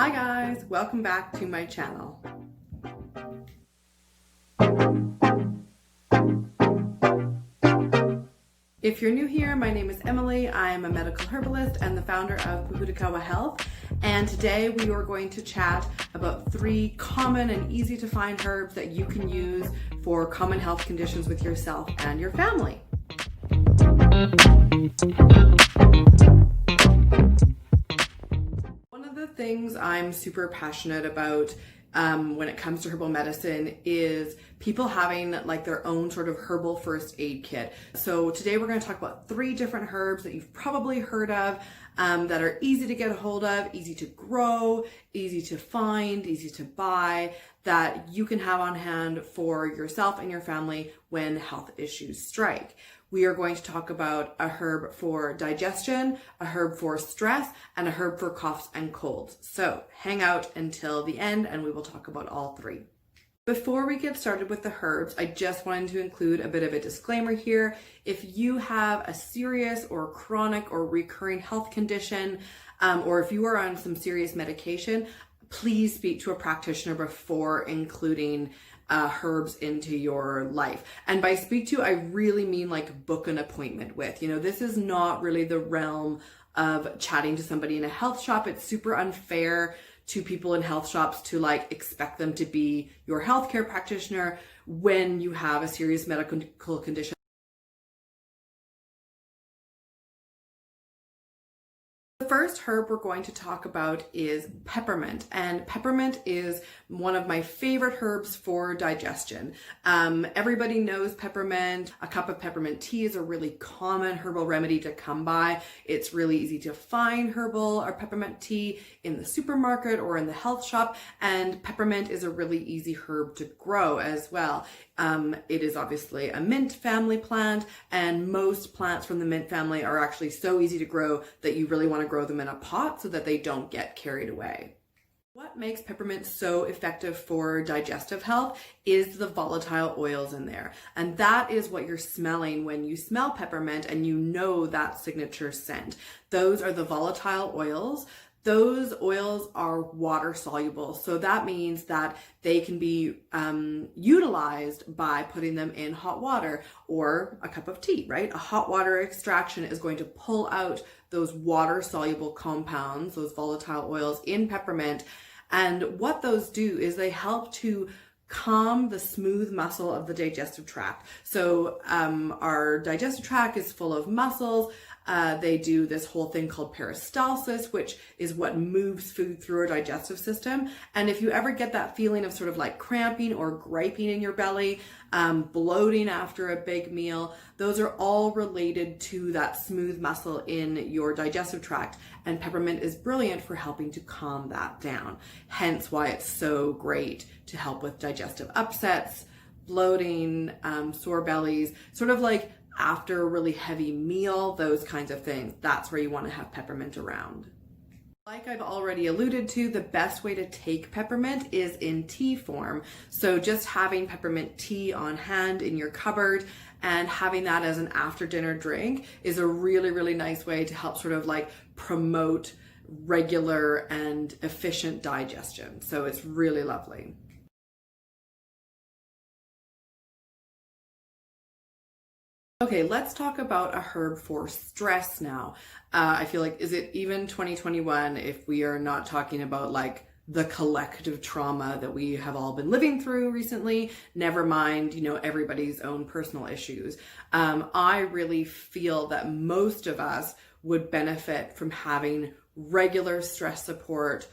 Hi guys, welcome back to my channel. If you're new here, my name is Emily. I am a medical herbalist and the founder of Pahudakawa Health. And today we are going to chat about 3 common and easy to find herbs that you can use for common health conditions with yourself and your family. One of the things I'm super passionate about when it comes to herbal medicine is people having like their own sort of herbal first aid kit. So today we're going to talk about 3 different herbs that you've probably heard of that are easy to get a hold of, easy to grow, easy to find, easy to buy, that you can have on hand for yourself and your family when health issues strike. We are going to talk about a herb for digestion, a herb for stress, and a herb for coughs and colds. So hang out until the end and we will talk about all 3. Before we get started with the herbs, I just wanted to include a bit of a disclaimer here. If you have a serious or chronic or recurring health condition, or if you are on some serious medication, please speak to a practitioner before including herbs into your life. And by speak to, I really mean like book an appointment with. This is not really the realm of chatting to somebody in a health shop. It's super unfair to people in health shops to like expect them to be your healthcare practitioner when you have a serious medical condition. The first herb we're going to talk about is peppermint, and peppermint is one of my favorite herbs for digestion. Everybody knows peppermint. A cup of peppermint tea is a really common herbal remedy to come by. It's really easy to find herbal or peppermint tea in the supermarket or in the health shop, and peppermint is a really easy herb to grow as well. It is obviously a mint family plant, and most plants from the mint family are actually so easy to grow that you really want to grow them in a pot so that they don't get carried away. What makes peppermint so effective for digestive health is the volatile oils in there. And that is what you're smelling when you smell peppermint and you know that signature scent. Those are the volatile oils. Those oils are water soluble, so that means that they can be utilized by putting them in hot water or a cup of tea, right? A hot water extraction is going to pull out those water soluble compounds, those volatile oils in peppermint. And what those do is they help to calm the smooth muscle of the digestive tract. So our digestive tract is full of muscles. They do this whole thing called peristalsis, which is what moves food through our digestive system. And if you ever get that feeling of sort of like cramping or griping in your belly, bloating after a big meal, those are all related to that smooth muscle in your digestive tract. And peppermint is brilliant for helping to calm that down. Hence why it's so great to help with digestive upsets, bloating, sore bellies, sort of like after a really heavy meal, those kinds of things. That's where you want to have peppermint around. Like I've already alluded to, the best way to take peppermint is in tea form. So just having peppermint tea on hand in your cupboard and having that as an after dinner drink is a really, really nice way to help sort of like promote regular and efficient digestion. So it's really lovely. Okay, let's talk about a herb for stress now. I feel like, is it even 2021 if we are not talking about like the collective trauma that we have all been living through recently, never mind, everybody's own personal issues. I really feel that most of us would benefit from having regular stress support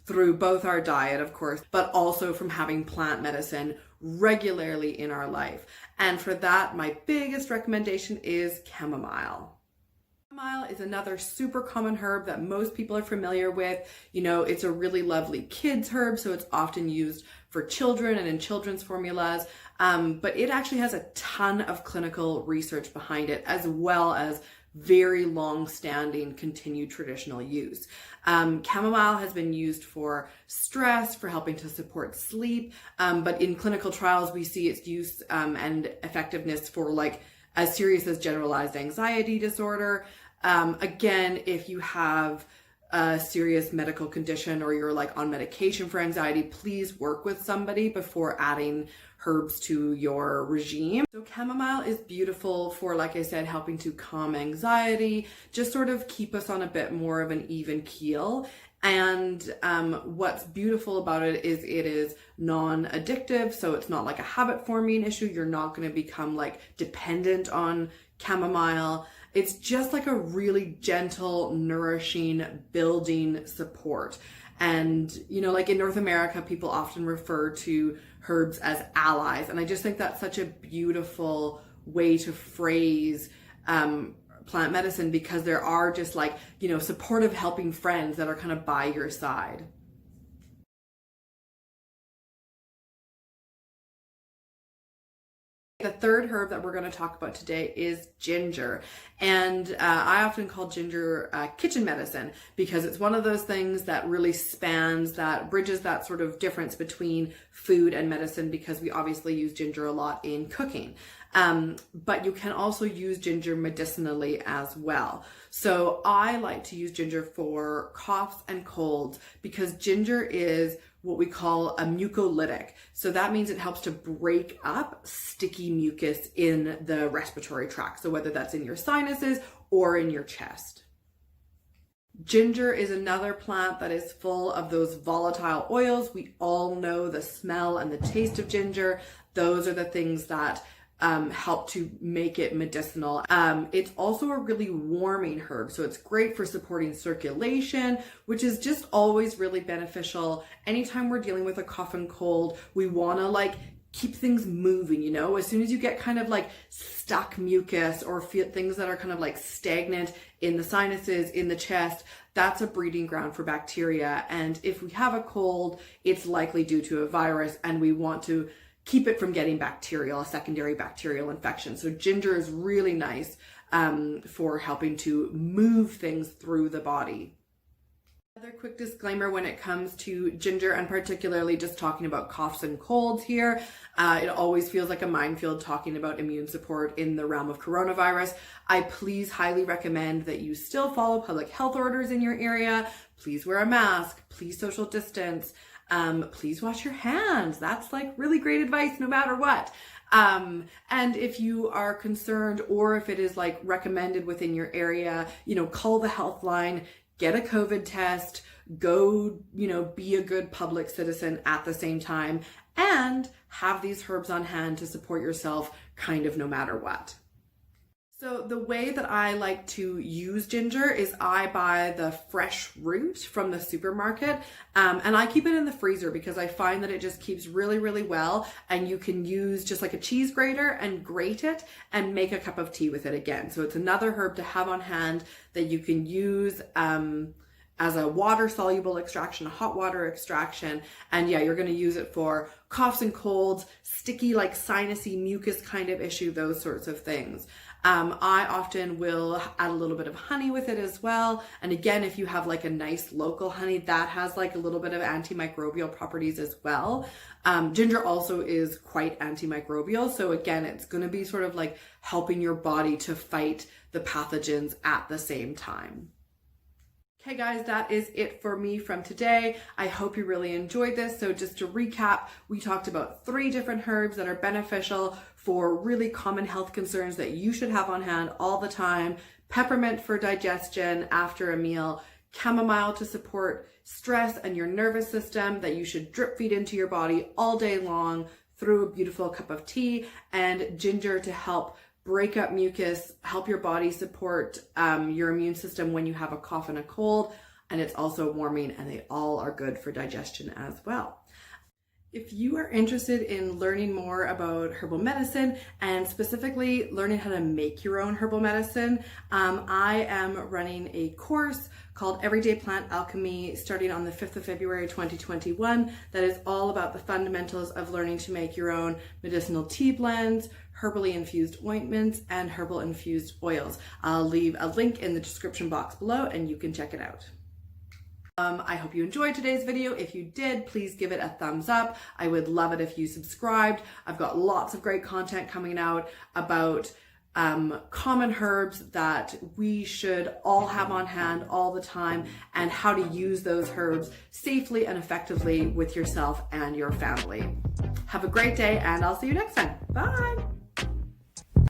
through both our diet, of course, but also from having plant medicine regularly in our life. And for that, my biggest recommendation is chamomile. Chamomile is another super common herb that most people are familiar with. It's a really lovely kids herb, so it's often used for children and in children's formulas. But it actually has a ton of clinical research behind it, as well as very long-standing continued traditional use. Chamomile has been used for stress, for helping to support sleep, but in clinical trials we see its use and effectiveness for like as serious as generalized anxiety disorder. Again, if you have a serious medical condition or you're like on medication for anxiety, please work with somebody before adding herbs to your regime. So chamomile is beautiful for, like I said, helping to calm anxiety, just sort of keep us on a bit more of an even keel. And what's beautiful about it is non-addictive, so it's not like a habit forming issue. You're not going to become like dependent on chamomile. It's just like a really gentle, nourishing, building support. And, you know, like in North America, people often refer to herbs as allies. And I just think that's such a beautiful way to phrase plant medicine, because there are just like, you know, supportive, helping friends that are kind of by your side. The third herb that we're going to talk about today is ginger. And I often call ginger kitchen medicine, because it's one of those things that really bridges that sort of difference between food and medicine, because we obviously use ginger a lot in cooking. But you can also use ginger medicinally as well. So I like to use ginger for coughs and colds, because ginger is what we call a mucolytic. So that means it helps to break up sticky mucus in the respiratory tract. So whether that's in your sinuses or in your chest. Ginger is another plant that is full of those volatile oils. We all know the smell and the taste of ginger. Those are the things that help to make it medicinal. It's also a really warming herb, so it's great for supporting circulation, which is just always really beneficial. Anytime we're dealing with a cough and cold, we want to like keep things moving, you know. As soon as you get kind of like stuck mucus or feel things that are kind of like stagnant in the sinuses, in the chest, that's a breeding ground for bacteria. And if we have a cold, it's likely due to a virus, and we want to keep it from getting a secondary bacterial infection. So ginger is really nice for helping to move things through the body. Another quick disclaimer when it comes to ginger, and particularly just talking about coughs and colds here, it always feels like a minefield talking about immune support in the realm of coronavirus. I please highly recommend that you still follow public health orders in your area. Please wear a mask, please social distance. Please wash your hands. That's like really great advice no matter what. And if you are concerned, or if it is like recommended within your area, you know, call the health line, get a COVID test, go, you know, be a good public citizen at the same time, and have these herbs on hand to support yourself kind of no matter what. So the way that I like to use ginger is I buy the fresh root from the supermarket, and I keep it in the freezer because I find that it just keeps really, really well, and you can use just like a cheese grater and grate it and make a cup of tea with it again. So it's another herb to have on hand that you can use as a water soluble extraction, a hot water extraction. And yeah, you're going to use it for coughs and colds, sticky like sinusy mucus kind of issue, those sorts of things. I often will add a little bit of honey with it as well. And again, if you have like a nice local honey, that has like a little bit of antimicrobial properties as well. Ginger also is quite antimicrobial. So again, it's going to be sort of like helping your body to fight the pathogens at the same time. Okay guys, that is it for me from today. I hope you really enjoyed this. So just to recap, we talked about 3 different herbs that are beneficial for really common health concerns that you should have on hand all the time. Peppermint for digestion after a meal, chamomile to support stress and your nervous system that you should drip feed into your body all day long through a beautiful cup of tea, and ginger to help break up mucus, help your body support your immune system when you have a cough and a cold, and it's also warming, and they all are good for digestion as well. If you are interested in learning more about herbal medicine, and specifically learning how to make your own herbal medicine, I am running a course called Everyday Plant Alchemy starting on the 5th of February 2021 that is all about the fundamentals of learning to make your own medicinal tea blends, herbally infused ointments, and herbal infused oils. I'll leave a link in the description box below and you can check it out. I hope you enjoyed today's video. If you did, please give it a thumbs up. I would love it if you subscribed. I've got lots of great content coming out about common herbs that we should all have on hand all the time, and how to use those herbs safely and effectively with yourself and your family. Have a great day, and I'll see you next time. Bye.